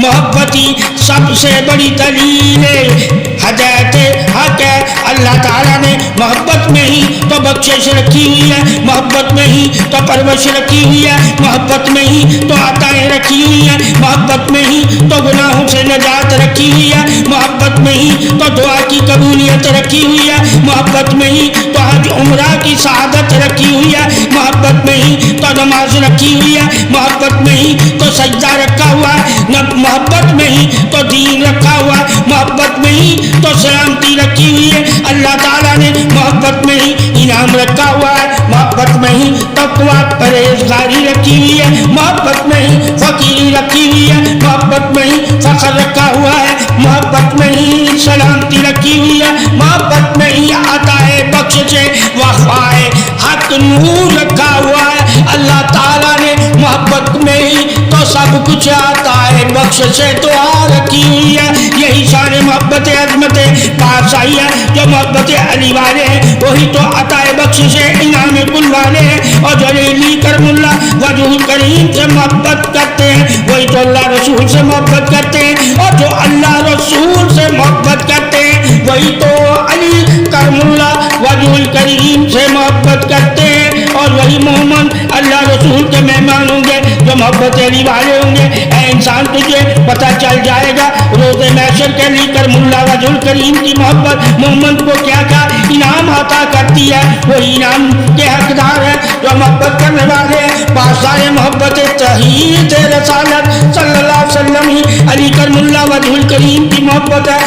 محبت ہی سب سے بڑی دلیل ہدایت حق ہے۔ اللہ تعالیٰ نے محبت میں ہی تو بخشش رکھی ہوئی ہے، محبت میں ہی تو پرورش رکھی ہوئی ہے، محبت میں ہی تو عطائیں رکھی ہوئی ہیں، محبت میں ہی تو گناہوں سے نجات رکھی ہوئی ہے، محبت میں ہی تو دعا کی قبولیت رکھی ہوئی ہے، محبت میں ہی تو حج عمرہ کی سعادت رکھی ہوئی ہے، محبت میں ہی تو نماز رکھی ہوئی ہے، محبت میں ہی تو سجدہ رکھا ہوا ہے، محبت میں ہی تو دین رکھا ہوا ہے، محبت میں ہی تو سلامتی رکھی ہوئی ہے۔ اللہ تعالیٰ نے محبت میں ہی انعام رکھا ہوا ہے، محبت میں ہی تقویٰ پرہیزگاری رکھی ہوئی ہے، محبت میں ہی فقیری رکھی ہوئی ہے، محبت میں ہی فخر رکھا ہوا ہے، محبت میں ہی سلامتی رکھی ہوئی ہے، محبت میں ہی عطائے بخشش وفائے حق نور رکھا ہوا ہے۔ اللہ تعالیٰ نے محبت میں ہی تو سب کچھ عطائے بخشش دعا رکھی ہوئی ہے۔ یہی شان محبت عظمت پاس آئی ہے۔ جو محبت علی والے ہیں وہی تو عطائے بخشش انعام کل والے ہیں، اور جو علی کرم اللہ وجہ کریم سے محبت کرتے ہیں وہی تو اللہ رسول سے محبت کرتے ہیں، اور جو اللہ رسول سے محبت کرتے ہیں وہی تو علی کرم اللہ وجہ کریم سے محبت کرتے ہیں، اور وہی محمد اللہ رسول کے مہمان ہوں گے جو محبت علی والے ہوں گے۔ اے انسان تجھے پتہ چل جائے گا روز محشر کے علی کرم اللہ وجہ کریم کی محبت محمد کو کیا کیا انعام عطا کرتی ہے۔ وہی انعام کے حقدار ہیں جو محبت کرنے والے ہیں۔ پاسائے محبت تحید رسالت صلی اللہ علیہ وسلم ہی علی کرم اللہ وجہ کریم کی محبت ہے۔